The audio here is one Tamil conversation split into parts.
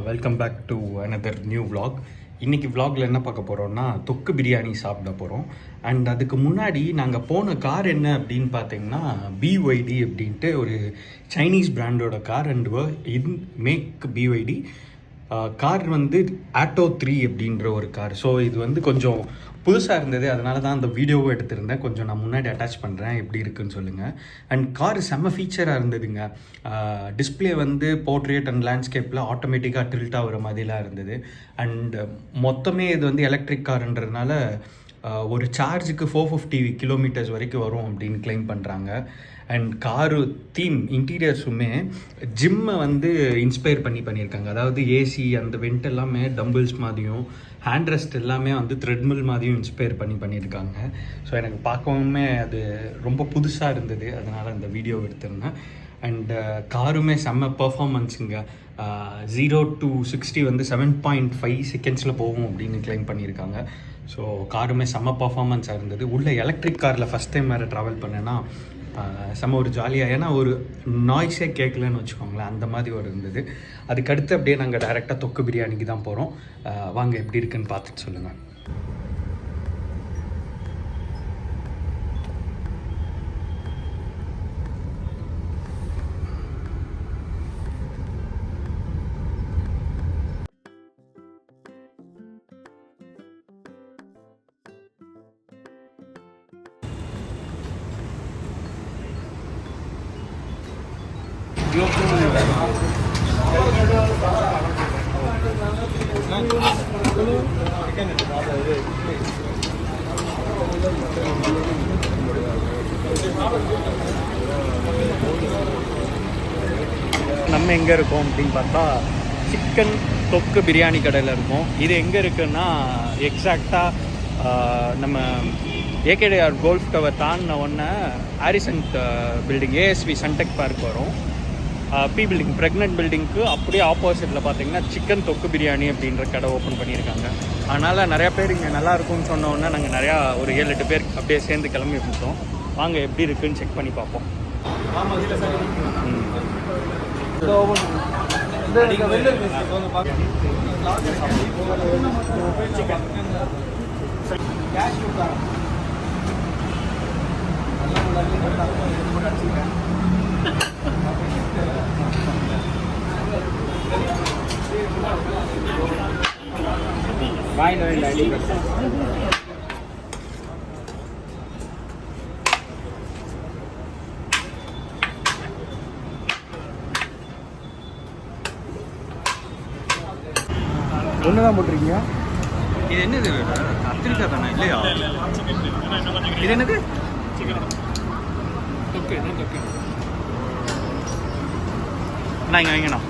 Welcome back to another new vlog. இன்றைக்கி vlogல என்ன பார்க்க போகிறோம்னா தொக்கு பிரியாணி சாப்பிட போகிறோம். அண்ட் அதுக்கு முன்னாடி நாங்கள் போன கார் என்ன அப்படின்னு பார்த்தீங்கன்னா BYD அப்படின்ட்டு ஒரு சைனீஸ் பிராண்டோட car. And in make BYD car வந்து ஆட்டோ 3 அப்படின்ற ஒரு கார். ஸோ இது வந்து கொஞ்சம் புதுசாக இருந்தது, அதனால தான் அந்த வீடியோவும் எடுத்திருந்தேன். கொஞ்சம் நான் முன்னாடி அட்டாச் பண்ணுறேன், எப்படி இருக்குன்னு சொல்லுங்கள். அண்ட் கார் செம்ம ஃபீச்சராக இருந்ததுங்க. டிஸ்பிளே வந்து போர்ட்ரேட் அண்ட் லேண்ட்ஸ்கேப்பில் ஆட்டோமேட்டிக்காக டில்ட் ஆகிற மாதிரிலாம் இருந்தது. அண்ட் மொத்தமே இது வந்து எலக்ட்ரிக் காருன்றதுனால ஒரு சார்ஜுக்கு 450 கிலோமீட்டர்ஸ் வரைக்கும் வரும் அப்படின்னு கிளைம் பண்ணுறாங்க. அண்ட் காரு தீம் இன்டீரியர்ஸுமே ஜிம்மை வந்து இன்ஸ்பயர் பண்ணியிருக்காங்க. அதாவது ஏசி அந்த வெண்ட் எல்லாமே டம்பிள்ஸ் மாதிரியும், ஹேண்ட் ரெஸ்ட் எல்லாமே வந்து த்ரெட்மில் மாதிரியும் இன்ஸ்பயர் பண்ணியிருக்காங்க. ஸோ எனக்கு பார்க்கவுமே அது ரொம்ப புதுசாக இருந்தது, அதனால் அந்த வீடியோ எடுத்திருந்தேன். அண்ட் காருமே செம்ம பர்ஃபார்மன்ஸுங்க. 0 to 60 வந்து 7.5 செகண்ட்ஸில் போகும் அப்படின்னு கிளைம் பண்ணியிருக்காங்க. ஸோ காருமே செம்ம பர்ஃபார்மன்ஸாக இருந்தது. உள்ள எலக்ட்ரிக் காரில் ஃபஸ்ட் டைம் வேறு ட்ராவல் பண்ணேன்னா செம்ம ஒரு ஜாலியாக, ஏன்னா ஒரு நாய்ஸே கேட்கலன்னு வச்சுக்கோங்களேன், அந்த மாதிரி ஒரு இருந்தது. அதுக்கடுத்து அப்படியே நாங்கள் டைரெக்டாக தொக்கு பிரியாணிக்கு தான் போகிறோம். வாங்க எப்படி இருக்குன்னு பார்த்துட்டு சொல்லுங்கள். நம்ம எங்கே இருக்கோம் அப்படின்னு பார்த்தா சிக்கன் தொக்கு பிரியாணி கடையில் இருக்கோம். இது எங்கே இருக்குன்னா எக்ஸாக்டாக நம்ம ஏகேடிஆர் கோல்ஃப் டவர் தாண்டின உடனே ஹாரிசன்ட் பில்டிங் ASV சன்டெக் பார்க் வரும். பி பில்டிங் ப்ரெக்னென்ட் பில்டிங்க்கு அப்படியே ஆப்போசிட்டில் பார்த்தீங்கன்னா சிக்கன் தொக்கு பிரியாணி அப்படின்ற கடை ஓப்பன் பண்ணியிருக்காங்க. அதனால் நிறையா பேர் இங்கே நல்லாயிருக்கும்னு சொன்ன உடனே நாங்கள் நிறையா ஒரு 7-8 பேர் அப்படியே சேர்ந்து கிளம்பி கொடுத்தோம். வாங்க எப்படி இருக்குன்னு செக் பண்ணி பார்ப்போம். ஒன்று தான் போட்டிருக்கீங்க. இது என்னது? கத்திரிக்காய் தானே இல்லையா? இது என்னது? அண்ணா இங்கே வைங்கண்ணா.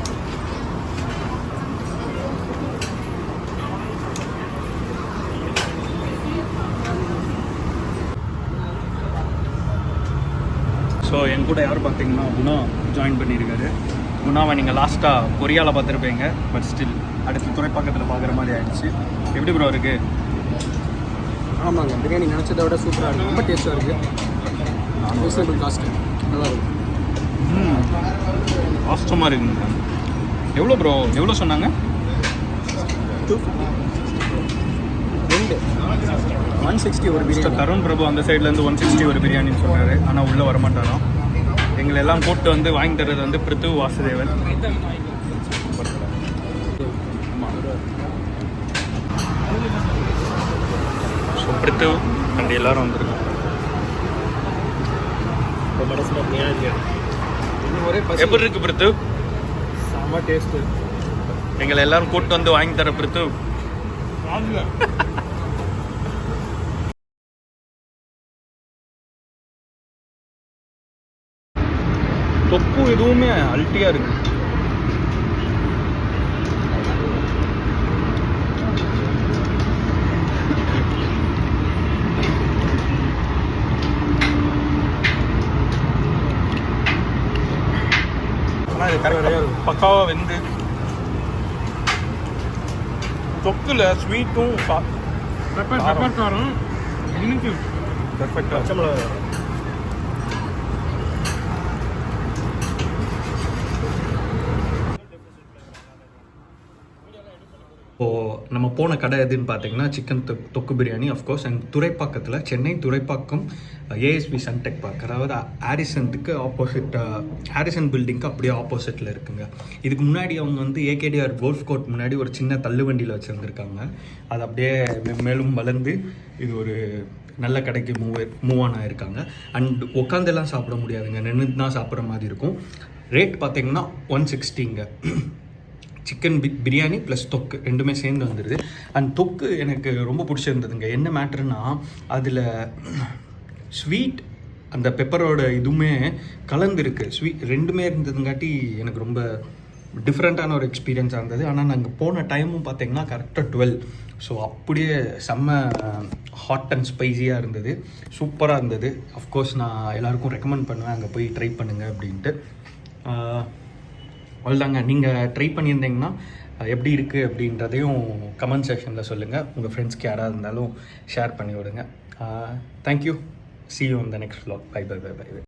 ஸோ என் கூட யார் பார்த்தீங்கன்னா குணா ஜாயின் பண்ணியிருக்காரு. குணாவை நீங்கள் லாஸ்ட்டாக கொரியாவில் பார்த்துருப்பீங்க, பட் ஸ்டில் அடுத்த துறைப்பாக்கத்தில் பார்க்குற மாதிரி ஆயிடுச்சு. எப்படி ப்ரோ இருக்குது? ஆமாங்க, பிரியாணி நினச்சதை விட சூப்பராக இருக்குது, ரொம்ப டேஸ்ட்டாக இருக்குது. ரீசனபிள் காஸ்ட்டு நல்லா இருக்குது. கஷ்டமாக இருக்குங்க. எவ்வளோ ப்ரோ, எவ்வளோ சொன்னாங்க? 160 ஒரு பிரியாணி. தருண் பிரபு அந்த சைட்லேருந்து 160 ஒரு பிரியாணின்னு சொன்னார். ஆனால் உள்ளே வரமாட்டாராம். எங்களை எல்லாம் கூப்பிட்டு வந்து வாங்கி தர்றது வந்து பிருத்து வாசுதேவன். ஸோ பிருத்து அண்ட் எல்லோரும் வந்துருக்கோம். எப்படி இருக்கு பிருத்து? செம்ம டேஸ்ட்டு. எங்களை எல்லாரும் கூப்பிட்டு வந்து வாங்கி தர பிருத்து. தொக்கு எதுவுமே அல்ட்டியாக இருக்கு. ஆனால் இது கரெக்டாக பக்காவாக வெந்து தொக்குல ஸ்வீட்டும் பெப்பர் காரம் இன்னைக்கு பெர்ஃபெக்டாக. இப்போது நம்ம போன கடை எதுன்னு பார்த்தீங்கன்னா சிக்கன் தொக்கு பிரியாணி அஃப்கோர்ஸ். அண்ட் துறைப்பாக்கத்தில், Chennai Thoraipakkam ASP Suntech park, அதாவது ஹாரிசன்ட்டுக்கு ஆப்போசிட், ஹாரிசன் பில்டிங்க்கு அப்படியே ஆப்போசிட்டில் இருக்குங்க. இதுக்கு முன்னாடி அவங்க வந்து ஏகேடிஆர் கோல்ஃப் கோர்ட் முன்னாடி ஒரு சின்ன தள்ளுவண்டியில் வச்சுருந்துருக்காங்க. அது அப்படியே மேலும் வளர்ந்து இது ஒரு நல்ல கடைக்கு மூவ் ஆன் ஆகிருக்காங்க. அண்ட் உட்காந்தெல்லாம் சாப்பிட முடியாதுங்க, நின்று தான் சாப்பிட்ற மாதிரி இருக்கும். ரேட் பார்த்தீங்கன்னா 160ங்க. சிக்கன் பிரியாணி ப்ளஸ் தொக்கு ரெண்டுமே சேர்ந்து வந்துடுது. அண்ட் தொக்கு எனக்கு ரொம்ப பிடிச்சிருந்ததுங்க. என்ன மேட்ருன்னா அதில் ஸ்வீட் அந்த பெப்பரோட இதுவுமே கலந்துருக்கு. ஸ்வீட் ரெண்டுமே இருந்ததுங்காட்டி எனக்கு ரொம்ப டிஃப்ரெண்ட்டான ஒரு எக்ஸ்பீரியன்ஸாக இருந்தது. ஆனால் நாங்கள் போன டைமும் பார்த்தீங்கன்னா கரெக்டாக 12. ஸோ அப்படியே செம்ம ஹாட் அண்ட் ஸ்பைஸியாக இருந்தது, சூப்பராக இருந்தது. அஃப்கோர்ஸ் நான் எல்லாேருக்கும் ரெக்கமெண்ட் பண்ணுவேன், அங்கே போய் ட்ரை பண்ணுங்கள் அப்படின்ட்டு. அவ்வளோதாங்க. நீங்கள் ட்ரை பண்ணியிருந்தீங்கன்னா எப்படி இருக்குது அப்படின்றதையும் கமெண்ட் செக்ஷனில் சொல்லுங்கள். உங்கள் ஃப்ரெண்ட்ஸ்க்கு யாராவது இருந்தாலும் ஷேர் பண்ணி விடுங்க. Thank you. See you in the next vlog. Bye.